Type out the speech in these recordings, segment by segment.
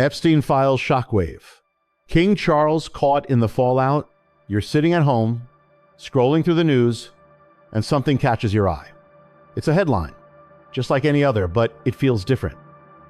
Epstein files shockwave. King Charles caught in the fallout. You're sitting at home, scrolling through the news, and something catches your eye. It's a headline, just like any other, but it feels different.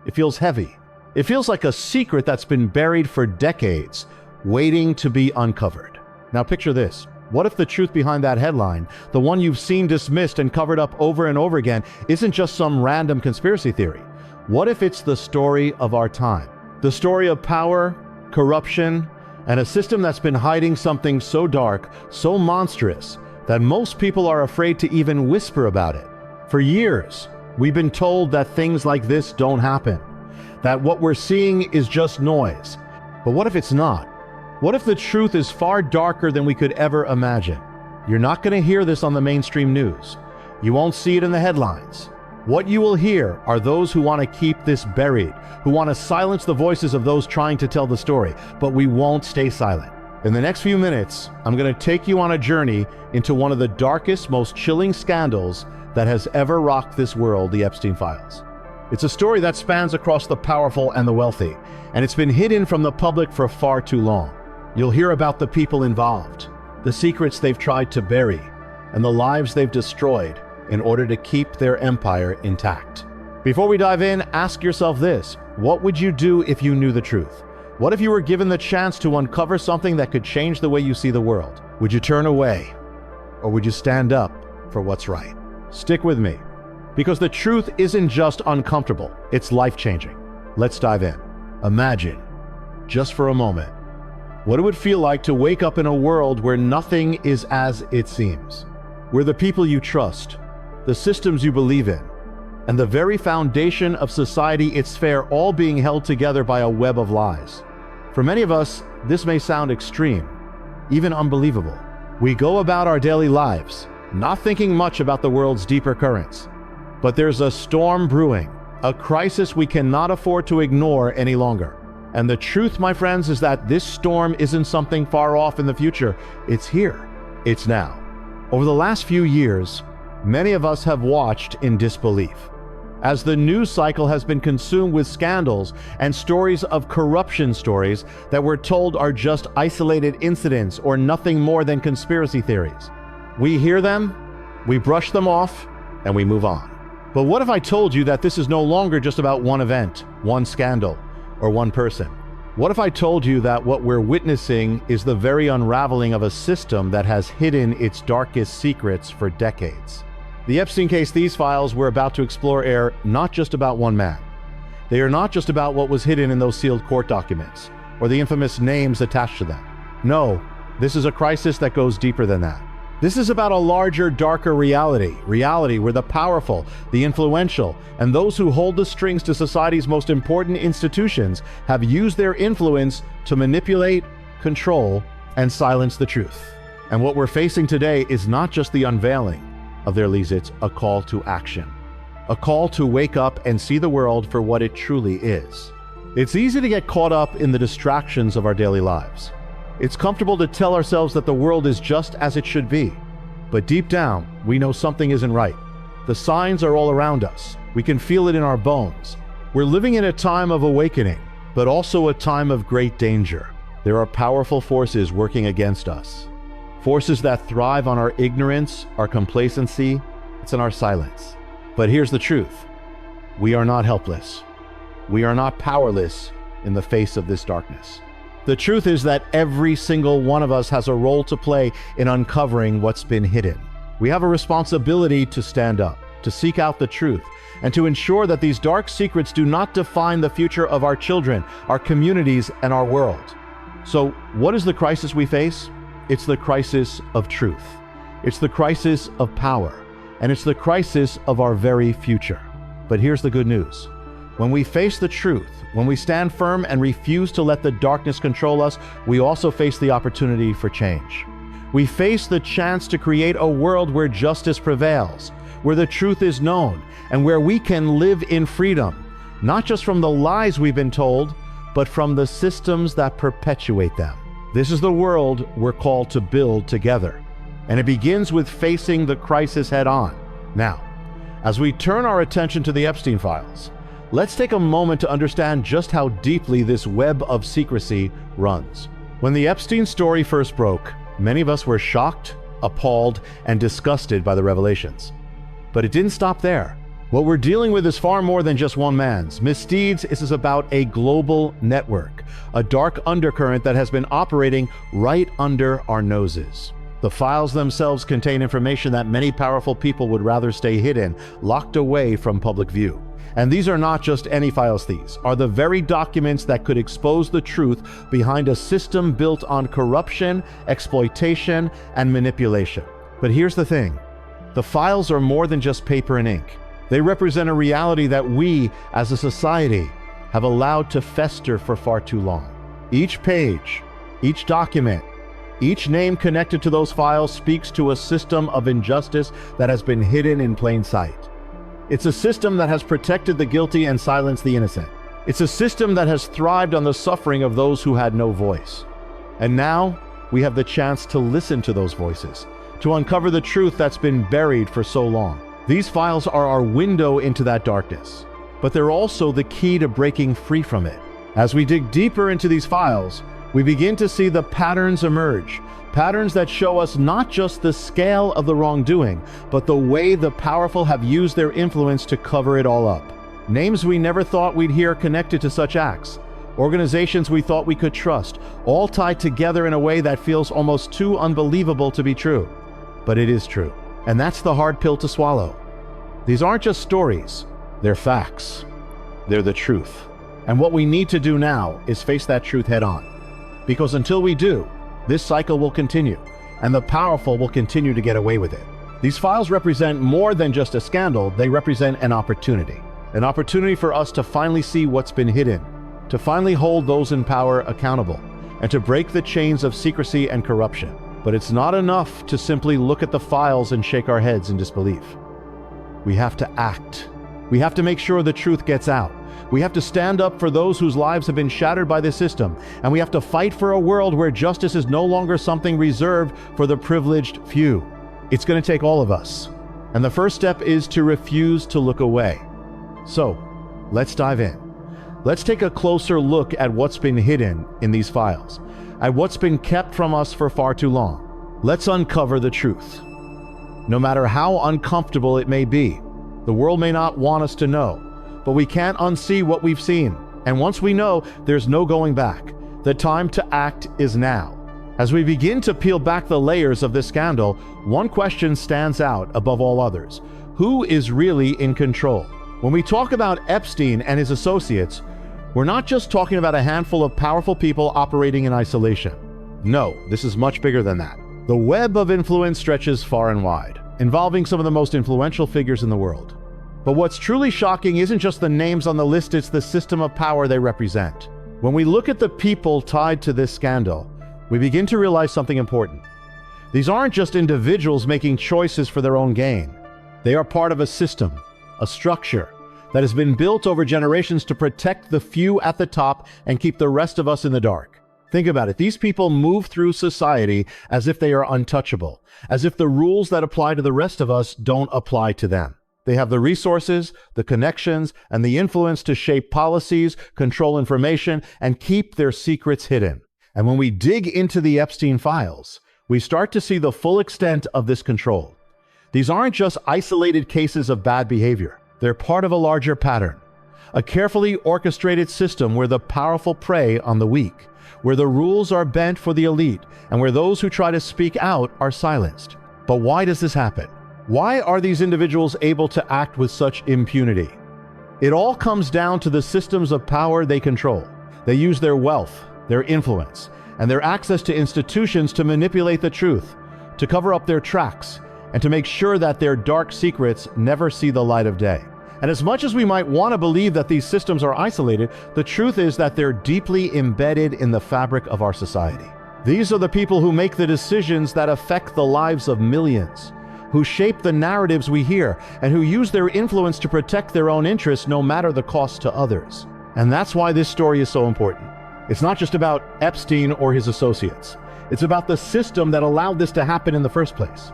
It feels heavy. It feels like a secret that's been buried for decades, waiting to be uncovered. Now picture this. What if the truth behind that headline, the one you've seen dismissed and covered up over and over again, isn't just some random conspiracy theory? What if it's the story of our time? The story of power, corruption, and a system that's been hiding something so dark, so monstrous, that most people are afraid to even whisper about it. For years, we've been told that things like this don't happen, that what we're seeing is just noise. But what if it's not? What if the truth is far darker than we could ever imagine? You're not going to hear this on the mainstream news. You won't see it in the headlines. What you will hear are those who want to keep this buried, who want to silence the voices of those trying to tell the story, but we won't stay silent. In the next few minutes, I'm going to take you on a journey into one of the darkest, most chilling scandals that has ever rocked this world, the Epstein files. It's a story that spans across the powerful and the wealthy, and it's been hidden from the public for far too long. You'll hear about the people involved, the secrets they've tried to bury, and the lives they've destroyed in order to keep their empire intact. Before we dive in, ask yourself this: what would you do if you knew the truth? What if you were given the chance to uncover something that could change the way you see the world? Would you turn away, or would you stand up for what's right? Stick with me, because the truth isn't just uncomfortable, it's life-changing. Let's dive in. Imagine, just for a moment, what it would feel like to wake up in a world where nothing is as it seems, where the people you trust, the systems you believe in, and the very foundation of society it's fair, all being held together by a web of lies. For many of us, this may sound extreme, even unbelievable. We go about our daily lives, not thinking much about the world's deeper currents. But there's a storm brewing, a crisis we cannot afford to ignore any longer. And the truth, my friends, is that this storm isn't something far off in the future. It's here. It's now. Over the last few years, many of us have watched in disbelief, as the news cycle has been consumed with scandals and stories of corruption stories that we're told are just isolated incidents or nothing more than conspiracy theories. We hear them, we brush them off, and we move on. But what if I told you that this is no longer just about one event, one scandal, or one person? What if I told you that what we're witnessing is the very unraveling of a system that has hidden its darkest secrets for decades? The Epstein case these files we're about to explore are not just about one man. They are not just about what was hidden in those sealed court documents, or the infamous names attached to them. No, this is a crisis that goes deeper than that. This is about a larger, darker reality where the powerful, the influential, and those who hold the strings to society's most important institutions have used their influence to manipulate, control, and silence the truth. And what we're facing today is not just the unveiling of their lies, it's a call to action. A call to wake up and see the world for what it truly is. It's easy to get caught up in the distractions of our daily lives. It's comfortable to tell ourselves that the world is just as it should be. But deep down, we know something isn't right. The signs are all around us. We can feel it in our bones. We're living in a time of awakening, but also a time of great danger. There are powerful forces working against us. Forces that thrive on our ignorance, our complacency, it's in our silence. But here's the truth. We are not helpless. We are not powerless in the face of this darkness. The truth is that every single one of us has a role to play in uncovering what's been hidden. We have a responsibility to stand up, to seek out the truth, and to ensure that these dark secrets do not define the future of our children, our communities, and our world. So, what is the crisis we face? It's the crisis of truth. It's the crisis of power, and it's the crisis of our very future. But here's the good news. When we face the truth, when we stand firm and refuse to let the darkness control us, we also face the opportunity for change. We face the chance to create a world where justice prevails, where the truth is known, and where we can live in freedom, not just from the lies we've been told, but from the systems that perpetuate them. This is the world we're called to build together, and it begins with facing the crisis head on. Now, as we turn our attention to the Epstein files, let's take a moment to understand just how deeply this web of secrecy runs. When the Epstein story first broke, many of us were shocked, appalled, and disgusted by the revelations. But it didn't stop there. What we're dealing with is far more than just one man's misdeeds. This is about a global network, a dark undercurrent that has been operating right under our noses. The files themselves contain information that many powerful people would rather stay hidden, locked away from public view. And these are not just any files. These are the very documents that could expose the truth behind a system built on corruption, exploitation, and manipulation. But here's the thing. The files are more than just paper and ink. They represent a reality that we, as a society, have allowed to fester for far too long. Each page, each document, each name connected to those files speaks to a system of injustice that has been hidden in plain sight. It's a system that has protected the guilty and silenced the innocent. It's a system that has thrived on the suffering of those who had no voice. And now, we have the chance to listen to those voices, to uncover the truth that's been buried for so long. These files are our window into that darkness, but they're also the key to breaking free from it. As we dig deeper into these files, we begin to see the patterns emerge, patterns that show us not just the scale of the wrongdoing, but the way the powerful have used their influence to cover it all up. Names we never thought we'd hear connected to such acts, organizations we thought we could trust, all tied together in a way that feels almost too unbelievable to be true. But it is true. And that's the hard pill to swallow. These aren't just stories, they're facts. They're the truth. And what we need to do now is face that truth head on. Because until we do, this cycle will continue, and the powerful will continue to get away with it. These files represent more than just a scandal, they represent an opportunity. An opportunity for us to finally see what's been hidden, to finally hold those in power accountable, and to break the chains of secrecy and corruption. But it's not enough to simply look at the files and shake our heads in disbelief. We have to act. We have to make sure the truth gets out. We have to stand up for those whose lives have been shattered by the system, and we have to fight for a world where justice is no longer something reserved for the privileged few. It's going to take all of us. And the first step is to refuse to look away. So, let's dive in. Let's take a closer look at what's been hidden in these files, at what's been kept from us for far too long. Let's uncover the truth. No matter how uncomfortable it may be, the world may not want us to know, but we can't unsee what we've seen. And once we know, there's no going back. The time to act is now. As we begin to peel back the layers of this scandal, one question stands out above all others. Who is really in control? When we talk about Epstein and his associates, we're not just talking about a handful of powerful people operating in isolation. No, this is much bigger than that. The web of influence stretches far and wide, involving some of the most influential figures in the world. But what's truly shocking isn't just the names on the list, it's the system of power they represent. When we look at the people tied to this scandal, we begin to realize something important. These aren't just individuals making choices for their own gain. They are part of a system, a structure, that has been built over generations to protect the few at the top and keep the rest of us in the dark. Think about it. These people move through society as if they are untouchable, as if the rules that apply to the rest of us don't apply to them. They have the resources, the connections, and the influence to shape policies, control information, and keep their secrets hidden. And when we dig into the Epstein files, we start to see the full extent of this control. These aren't just isolated cases of bad behavior. They're part of a larger pattern, a carefully orchestrated system where the powerful prey on the weak, where the rules are bent for the elite, and where those who try to speak out are silenced. But why does this happen? Why are these individuals able to act with such impunity? It all comes down to the systems of power they control. They use their wealth, their influence, and their access to institutions to manipulate the truth, to cover up their tracks, and to make sure that their dark secrets never see the light of day. And as much as we might want to believe that these systems are isolated, the truth is that they're deeply embedded in the fabric of our society. These are the people who make the decisions that affect the lives of millions, who shape the narratives we hear, and who use their influence to protect their own interests no matter the cost to others. And that's why this story is so important. It's not just about Epstein or his associates. It's about the system that allowed this to happen in the first place.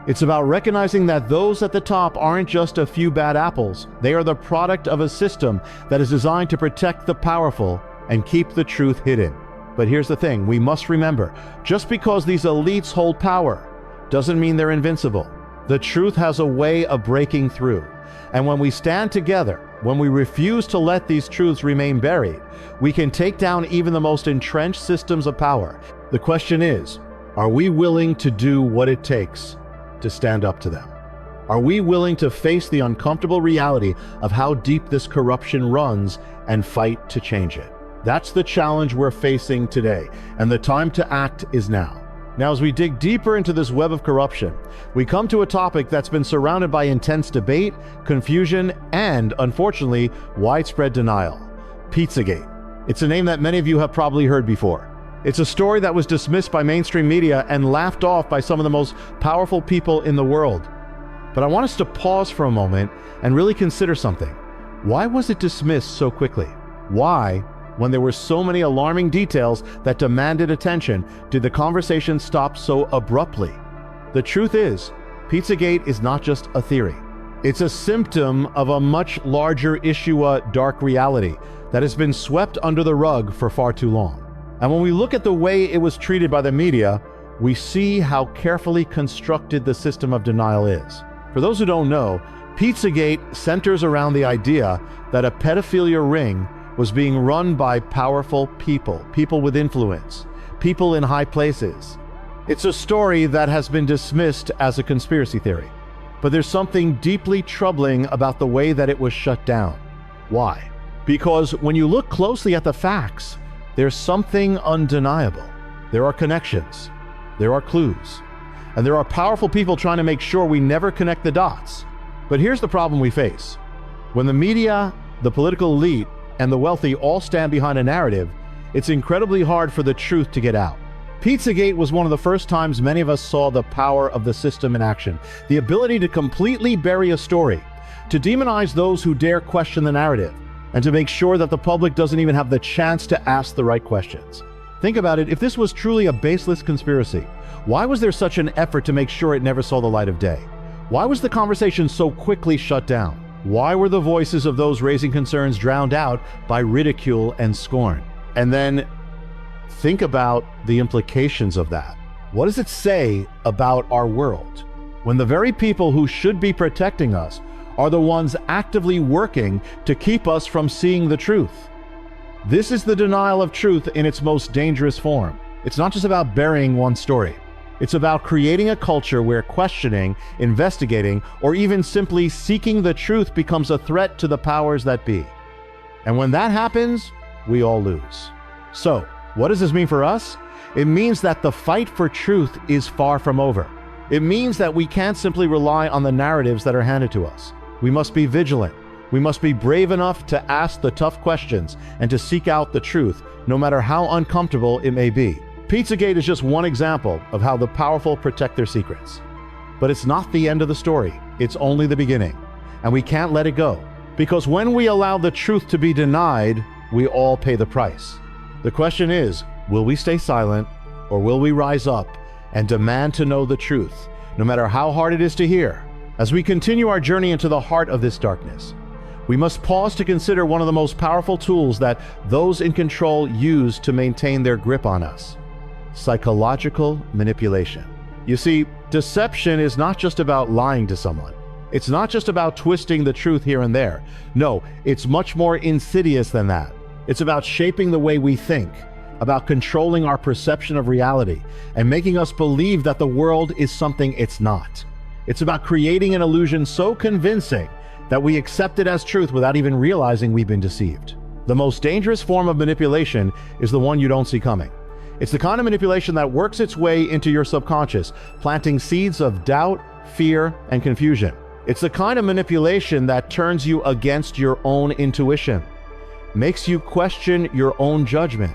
It's about recognizing that those at the top aren't just a few bad apples. They are the product of a system that is designed to protect the powerful and keep the truth hidden. But here's the thing, we must remember, just because these elites hold power doesn't mean they're invincible. The truth has a way of breaking through. And when we stand together, when we refuse to let these truths remain buried, we can take down even the most entrenched systems of power. The question is, are we willing to do what it takes to stand up to them? Are we willing to face the uncomfortable reality of how deep this corruption runs and fight to change it? That's the challenge we're facing today, and the time to act is now. Now, as we dig deeper into this web of corruption, we come to a topic that's been surrounded by intense debate, confusion, and, unfortunately, widespread denial: Pizzagate. It's a name that many of you have probably heard before. It's a story that was dismissed by mainstream media and laughed off by some of the most powerful people in the world. But I want us to pause for a moment and really consider something. Why was it dismissed so quickly? Why, when there were so many alarming details that demanded attention, did the conversation stop so abruptly? The truth is, Pizzagate is not just a theory. It's a symptom of a much larger issue, a dark reality that has been swept under the rug for far too long. And when we look at the way it was treated by the media, we see how carefully constructed the system of denial is. For those who don't know, Pizzagate centers around the idea that a pedophilia ring was being run by powerful people, people with influence, people in high places. It's a story that has been dismissed as a conspiracy theory. But there's something deeply troubling about the way that it was shut down. Why? Because when you look closely at the facts, there's something undeniable. There are connections, there are clues, and there are powerful people trying to make sure we never connect the dots. But here's the problem we face. When the media, the political elite, and the wealthy all stand behind a narrative, it's incredibly hard for the truth to get out. Pizzagate was one of the first times many of us saw the power of the system in action. The ability to completely bury a story, to demonize those who dare question the narrative, and to make sure that the public doesn't even have the chance to ask the right questions. Think about it, if this was truly a baseless conspiracy, why was there such an effort to make sure it never saw the light of day? Why was the conversation so quickly shut down? Why were the voices of those raising concerns drowned out by ridicule and scorn? And then think about the implications of that. What does it say about our world when the very people who should be protecting us are the ones actively working to keep us from seeing the truth? This is the denial of truth in its most dangerous form. It's not just about burying one story. It's about creating a culture where questioning, investigating, or even simply seeking the truth becomes a threat to the powers that be. And when that happens, we all lose. So, what does this mean for us? It means that the fight for truth is far from over. It means that we can't simply rely on the narratives that are handed to us. We must be vigilant. We must be brave enough to ask the tough questions and to seek out the truth, no matter how uncomfortable it may be. Pizzagate is just one example of how the powerful protect their secrets. But it's not the end of the story. It's only the beginning. And we can't let it go. Because when we allow the truth to be denied, we all pay the price. The question is, will we stay silent, or will we rise up and demand to know the truth, no matter how hard it is to hear? As we continue our journey into the heart of this darkness, we must pause to consider one of the most powerful tools that those in control use to maintain their grip on us: psychological manipulation. You see, deception is not just about lying to someone. It's not just about twisting the truth here and there. No, it's much more insidious than that. It's about shaping the way we think, about controlling our perception of reality, and making us believe that the world is something it's not. It's about creating an illusion so convincing that we accept it as truth without even realizing we've been deceived. The most dangerous form of manipulation is the one you don't see coming. It's the kind of manipulation that works its way into your subconscious, planting seeds of doubt, fear, and confusion. It's the kind of manipulation that turns you against your own intuition, makes you question your own judgment,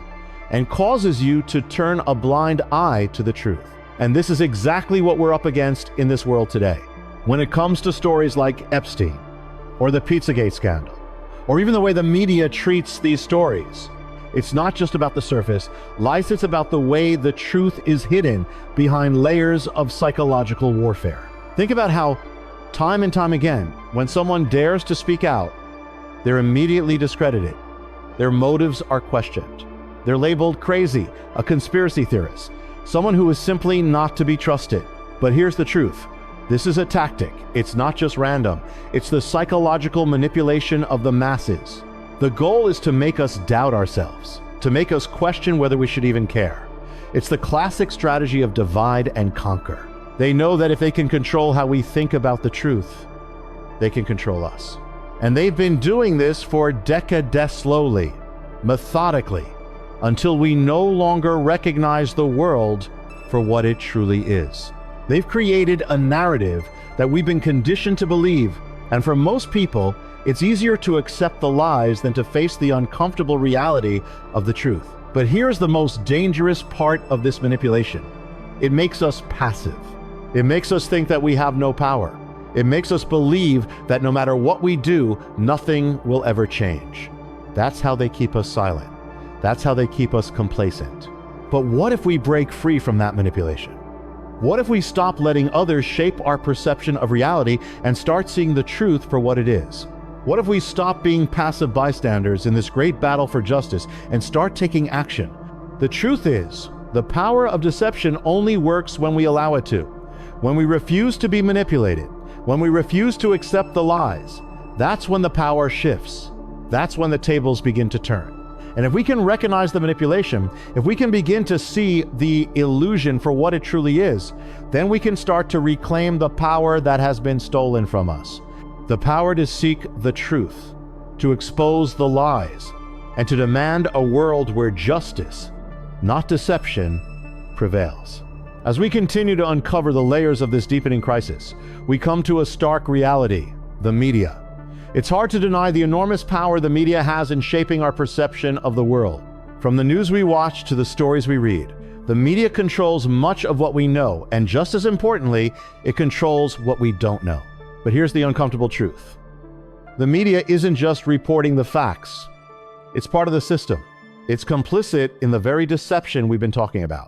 and causes you to turn a blind eye to the truth. And this is exactly what we're up against in this world today. When it comes to stories like Epstein, or the Pizzagate scandal, or even the way the media treats these stories, it's not just about the surface. It's about the way the truth is hidden behind layers of psychological warfare. Think about how, time and time again, when someone dares to speak out, they're immediately discredited. Their motives are questioned. They're labeled crazy, a conspiracy theorist, someone who is simply not to be trusted. But here's the truth. This is a tactic. It's not just random. It's the psychological manipulation of the masses. The goal is to make us doubt ourselves, to make us question whether we should even care. It's the classic strategy of divide and conquer. They know that if they can control how we think about the truth, they can control us. And they've been doing this for decades, slowly, methodically, until we no longer recognize the world for what it truly is. They've created a narrative that we've been conditioned to believe, and for most people, it's easier to accept the lies than to face the uncomfortable reality of the truth. But here's the most dangerous part of this manipulation. It makes us passive. It makes us think that we have no power. It makes us believe that no matter what we do, nothing will ever change. That's how they keep us silent. That's how they keep us complacent. But what if we break free from that manipulation? What if we stop letting others shape our perception of reality and start seeing the truth for what it is? What if we stop being passive bystanders in this great battle for justice and start taking action? The truth is, the power of deception only works when we allow it to. When we refuse to be manipulated, when we refuse to accept the lies, that's when the power shifts. That's when the tables begin to turn. And if we can recognize the manipulation, if we can begin to see the illusion for what it truly is, then we can start to reclaim the power that has been stolen from us. The power to seek the truth, to expose the lies, and to demand a world where justice, not deception, prevails. As we continue to uncover the layers of this deepening crisis, we come to a stark reality: the media. It's hard to deny the enormous power the media has in shaping our perception of the world. From the news we watch to the stories we read, the media controls much of what we know, and just as importantly, it controls what we don't know. But here's the uncomfortable truth. The media isn't just reporting the facts. It's part of the system. It's complicit in the very deception we've been talking about.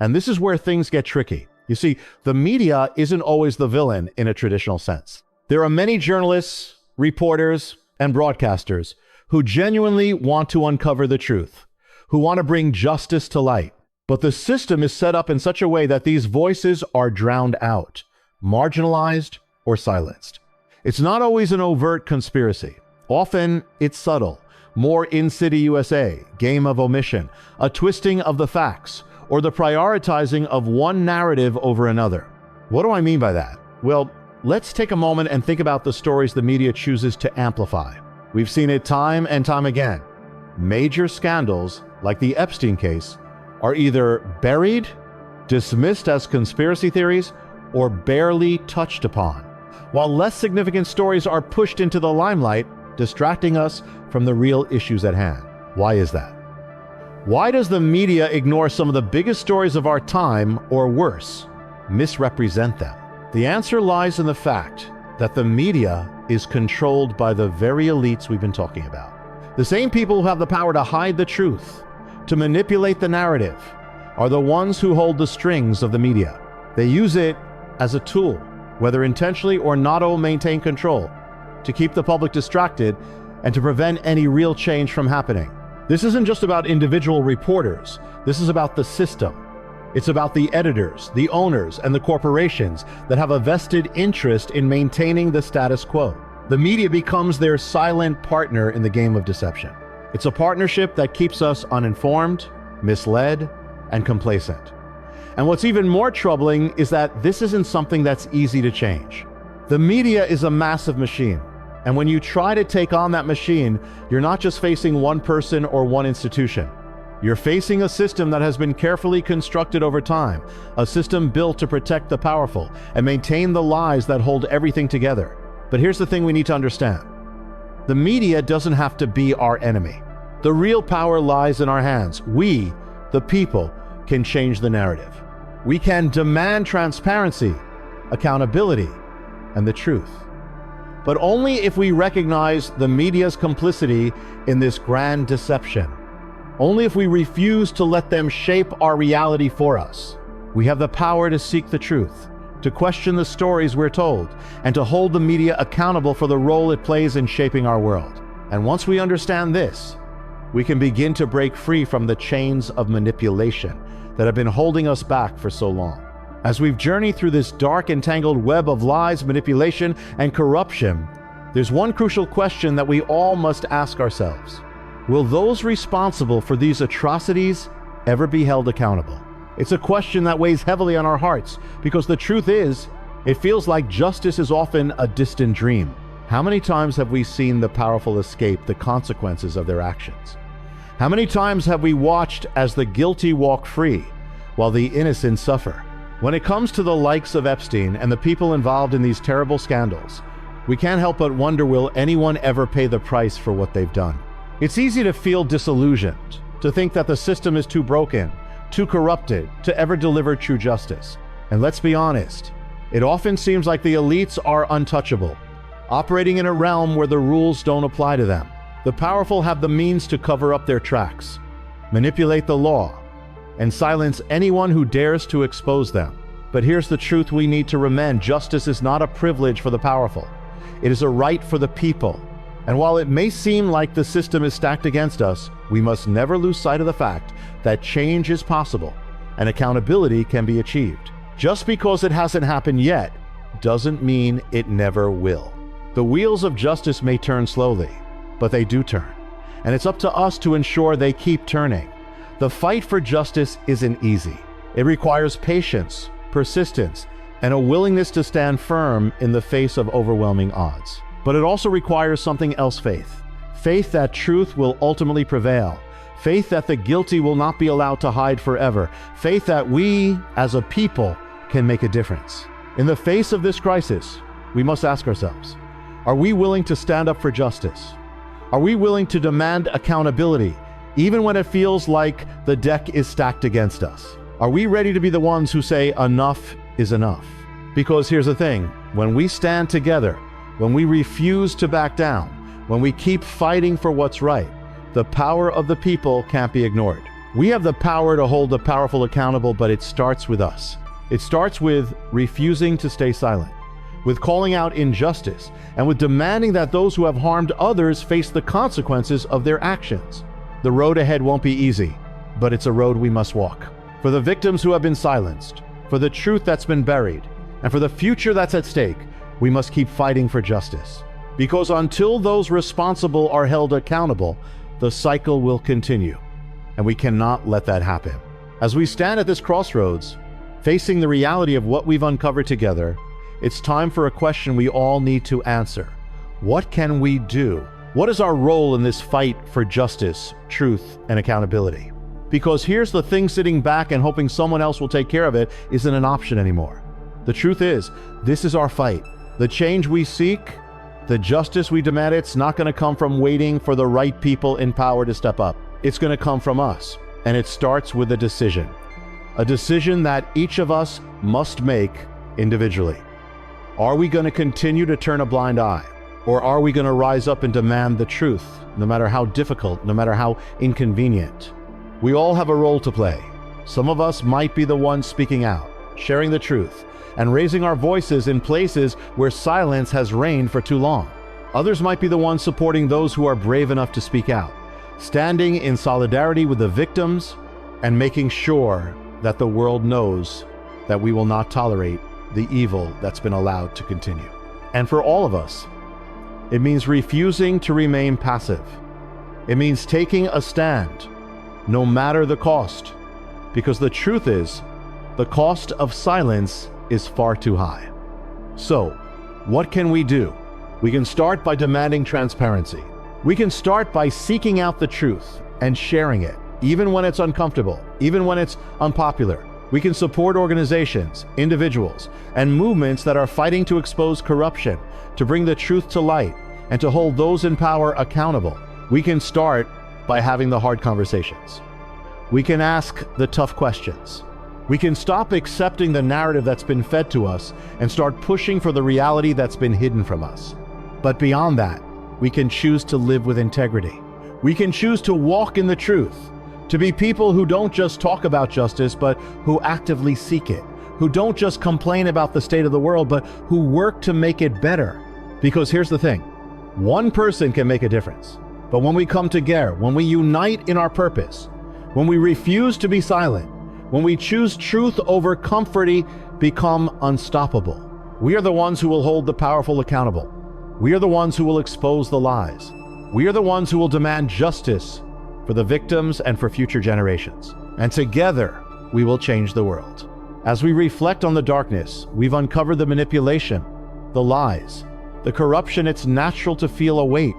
And this is where things get tricky. You see, the media isn't always the villain in a traditional sense. There are many journalists, reporters, and broadcasters who genuinely want to uncover the truth, who want to bring justice to light. But the system is set up in such a way that these voices are drowned out, marginalized, or silenced. It's not always an overt conspiracy. Often it's subtle, more insidious, game of omission, a twisting of the facts, or the prioritizing of one narrative over another. What do I mean by that? Well, let's take a moment and think about the stories the media chooses to amplify. We've seen it time and time again. Major scandals, like the Epstein case, are either buried, dismissed as conspiracy theories, or barely touched upon, while less significant stories are pushed into the limelight, distracting us from the real issues at hand. Why is that? Why does the media ignore some of the biggest stories of our time, or worse, misrepresent them? The answer lies in the fact that the media is controlled by the very elites we've been talking about. The same people who have the power to hide the truth, to manipulate the narrative, are the ones who hold the strings of the media. They use it as a tool, whether intentionally or not, to maintain control, to keep the public distracted, and to prevent any real change from happening. This isn't just about individual reporters. This is about the system. It's about the editors, the owners, and the corporations that have a vested interest in maintaining the status quo. The media becomes their silent partner in the game of deception. It's a partnership that keeps us uninformed, misled, and complacent. And what's even more troubling is that this isn't something that's easy to change. The media is a massive machine. And when you try to take on that machine, you're not just facing one person or one institution. You're facing a system that has been carefully constructed over time, a system built to protect the powerful and maintain the lies that hold everything together. But here's the thing we need to understand. The media doesn't have to be our enemy. The real power lies in our hands. We, the people, can change the narrative. We can demand transparency, accountability, and the truth. But only if we recognize the media's complicity in this grand deception. Only if we refuse to let them shape our reality for us. We have the power to seek the truth, to question the stories we're told, and to hold the media accountable for the role it plays in shaping our world. And once we understand this, we can begin to break free from the chains of manipulation that have been holding us back for so long. As we've journeyed through this dark and tangled web of lies, manipulation, and corruption, there's one crucial question that we all must ask ourselves. Will those responsible for these atrocities ever be held accountable? It's a question that weighs heavily on our hearts because the truth is, it feels like justice is often a distant dream. How many times have we seen the powerful escape the consequences of their actions? How many times have we watched as the guilty walk free while the innocent suffer? When it comes to the likes of Epstein and the people involved in these terrible scandals, we can't help but wonder, will anyone ever pay the price for what they've done? It's easy to feel disillusioned, to think that the system is too broken, too corrupted to ever deliver true justice. And let's be honest, it often seems like the elites are untouchable, operating in a realm where the rules don't apply to them. The powerful have the means to cover up their tracks, manipulate the law, and silence anyone who dares to expose them. But here's the truth we need to remember: justice is not a privilege for the powerful. It is a right for the people. And while it may seem like the system is stacked against us, we must never lose sight of the fact that change is possible and accountability can be achieved. Just because it hasn't happened yet doesn't mean it never will. The wheels of justice may turn slowly, but they do turn. And it's up to us to ensure they keep turning. The fight for justice isn't easy. It requires patience, persistence, and a willingness to stand firm in the face of overwhelming odds. But it also requires something else: faith. Faith that truth will ultimately prevail. Faith that the guilty will not be allowed to hide forever. Faith that we, as a people, can make a difference. In the face of this crisis, we must ask ourselves, are we willing to stand up for justice? Are we willing to demand accountability, even when it feels like the deck is stacked against us? Are we ready to be the ones who say enough is enough? Because here's the thing, when we stand together, when we refuse to back down, when we keep fighting for what's right, the power of the people can't be ignored. We have the power to hold the powerful accountable, but it starts with us. It starts with refusing to stay silent, with calling out injustice, and with demanding that those who have harmed others face the consequences of their actions. The road ahead won't be easy, but it's a road we must walk. For the victims who have been silenced, for the truth that's been buried, and for the future that's at stake, we must keep fighting for justice. Because until those responsible are held accountable, the cycle will continue, and we cannot let that happen. As we stand at this crossroads, facing the reality of what we've uncovered together, it's time for a question we all need to answer. What can we do? What is our role in this fight for justice, truth, and accountability? Because here's the thing, sitting back and hoping someone else will take care of it isn't an option anymore. The truth is, this is our fight. The change we seek, the justice we demand, it's not going to come from waiting for the right people in power to step up. It's going to come from us. And it starts with a decision. A decision that each of us must make individually. Are we going to continue to turn a blind eye? Or are we going to rise up and demand the truth, no matter how difficult, no matter how inconvenient? We all have a role to play. Some of us might be the ones speaking out, sharing the truth, and raising our voices in places where silence has reigned for too long. Others might be the ones supporting those who are brave enough to speak out, standing in solidarity with the victims, and making sure that the world knows that we will not tolerate the evil that's been allowed to continue. And for all of us, it means refusing to remain passive. It means taking a stand, no matter the cost, because the truth is, the cost of silence is far too high. So, what can we do? We can start by demanding transparency. We can start by seeking out the truth and sharing it, even when it's uncomfortable, even when it's unpopular. We can support organizations, individuals, and movements that are fighting to expose corruption, to bring the truth to light, and to hold those in power accountable. We can start by having the hard conversations. We can ask the tough questions. We can stop accepting the narrative that's been fed to us and start pushing for the reality that's been hidden from us. But beyond that, we can choose to live with integrity. We can choose to walk in the truth, to be people who don't just talk about justice, but who actively seek it, who don't just complain about the state of the world, but who work to make it better. Because here's the thing, one person can make a difference. But when we come together, when we unite in our purpose, when we refuse to be silent, when we choose truth over comforting, become unstoppable. We are the ones who will hold the powerful accountable. We are the ones who will expose the lies. We are the ones who will demand justice for the victims and for future generations. And together, we will change the world. As we reflect on the darkness, we've uncovered the manipulation, the lies, the corruption. It's natural to feel a weight,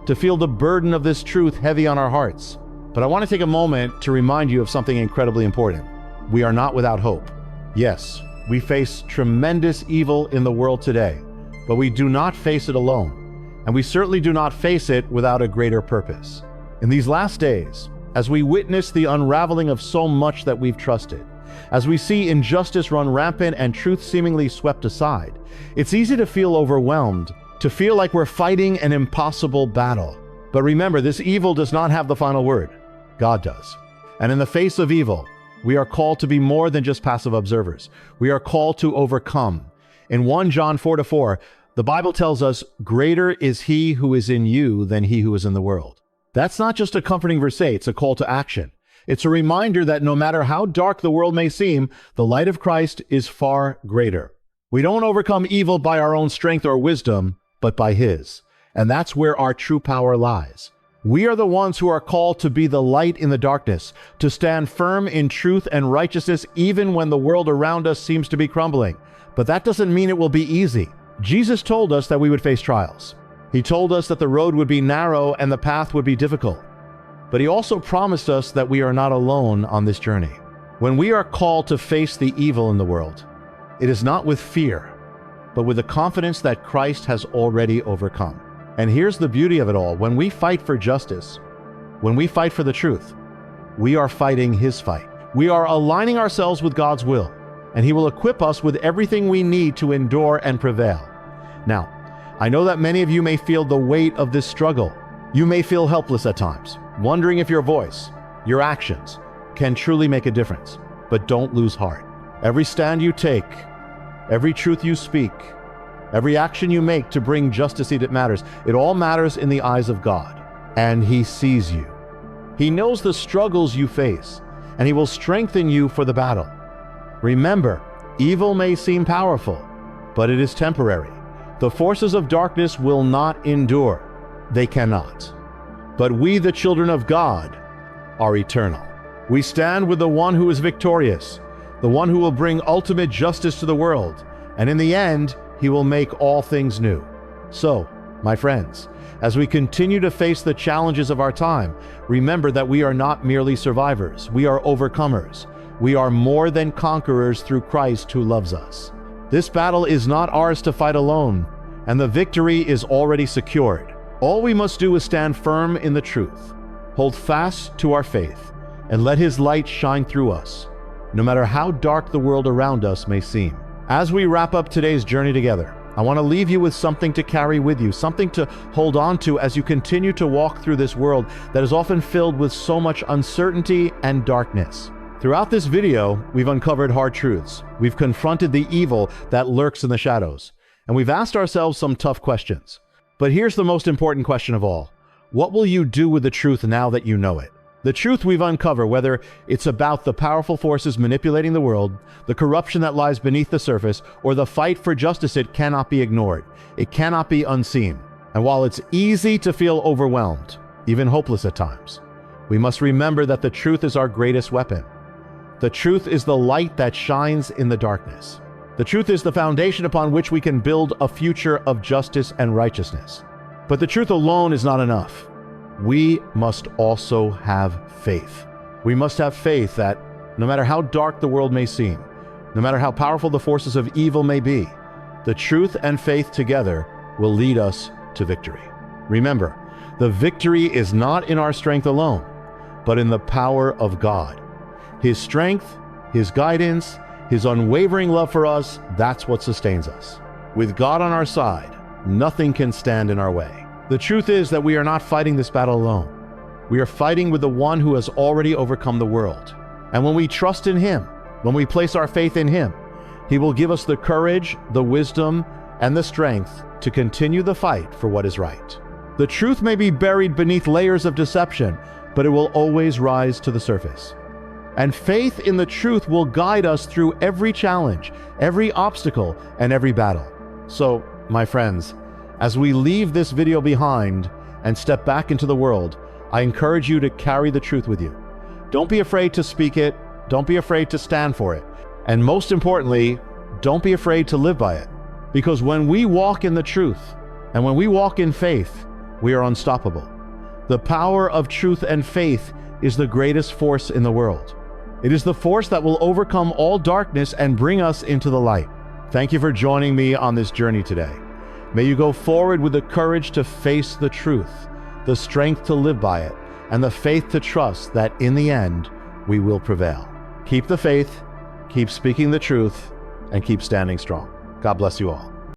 to feel the burden of this truth heavy on our hearts. But I want to take a moment to remind you of something incredibly important. We are not without hope. Yes, we face tremendous evil in the world today, but we do not face it alone. And we certainly do not face it without a greater purpose. In these last days, as we witness the unraveling of so much that we've trusted, as we see injustice run rampant and truth seemingly swept aside, it's easy to feel overwhelmed, to feel like we're fighting an impossible battle. But remember, this evil does not have the final word. God does. And in the face of evil, we are called to be more than just passive observers. We are called to overcome. In 1 John 4:4, the Bible tells us, "Greater is he who is in you than he who is in the world." That's not just a comforting verse, it's a call to action. It's a reminder that no matter how dark the world may seem, the light of Christ is far greater. We don't overcome evil by our own strength or wisdom, but by his. And that's where our true power lies. We are the ones who are called to be the light in the darkness, to stand firm in truth and righteousness even when the world around us seems to be crumbling. But that doesn't mean it will be easy. Jesus told us that we would face trials. He told us that the road would be narrow and the path would be difficult. But he also promised us that we are not alone on this journey. When we are called to face the evil in the world, it is not with fear, but with the confidence that Christ has already overcome. And here's the beauty of it all. When we fight for justice, when we fight for the truth, we are fighting his fight. We are aligning ourselves with God's will, and he will equip us with everything we need to endure and prevail. Now, I know that many of you may feel the weight of this struggle. You may feel helpless at times, wondering if your voice, your actions, can truly make a difference. But don't lose heart. Every stand you take, every truth you speak, every action you make to bring justice, it matters. It all matters in the eyes of God. And he sees you. He knows the struggles you face, and he will strengthen you for the battle. Remember, evil may seem powerful, but it is temporary. The forces of darkness will not endure. They cannot. But we, the children of God, are eternal. We stand with the one who is victorious, the one who will bring ultimate justice to the world, and in the end, he will make all things new. So, my friends, as we continue to face the challenges of our time, remember that we are not merely survivors. We are overcomers. We are more than conquerors through Christ who loves us. This battle is not ours to fight alone, and the victory is already secured. All we must do is stand firm in the truth, hold fast to our faith, and let his light shine through us, no matter how dark the world around us may seem. As we wrap up today's journey together, I want to leave you with something to carry with you, something to hold on to as you continue to walk through this world that is often filled with so much uncertainty and darkness. Throughout this video, we've uncovered hard truths. We've confronted the evil that lurks in the shadows, and we've asked ourselves some tough questions. But here's the most important question of all. What will you do with the truth now that you know it? The truth we've uncovered, whether it's about the powerful forces manipulating the world, the corruption that lies beneath the surface, or the fight for justice, it cannot be ignored. It cannot be unseen. And while it's easy to feel overwhelmed, even hopeless at times, we must remember that the truth is our greatest weapon. The truth is the light that shines in the darkness. The truth is the foundation upon which we can build a future of justice and righteousness. But the truth alone is not enough. We must also have faith. We must have faith that no matter how dark the world may seem, no matter how powerful the forces of evil may be, the truth and faith together will lead us to victory. Remember, the victory is not in our strength alone, but in the power of God. His strength, his guidance, his unwavering love for us, that's what sustains us. With God on our side, nothing can stand in our way. The truth is that we are not fighting this battle alone. We are fighting with the one who has already overcome the world. And when we trust in him, when we place our faith in him, He will give us the courage, the wisdom, and the strength to continue the fight for what is right. The truth may be buried beneath layers of deception, but it will always rise to the surface. And faith in the truth will guide us through every challenge, every obstacle, and every battle. So, my friends, as we leave this video behind and step back into the world, I encourage you to carry the truth with you. Don't be afraid to speak it. Don't be afraid to stand for it. And most importantly, don't be afraid to live by it. Because when we walk in the truth and when we walk in faith, we are unstoppable. The power of truth and faith is the greatest force in the world. It is the force that will overcome all darkness and bring us into the light. Thank you for joining me on this journey today. May you go forward with the courage to face the truth, the strength to live by it, and the faith to trust that in the end, we will prevail. Keep the faith, keep speaking the truth, and keep standing strong. God bless you all.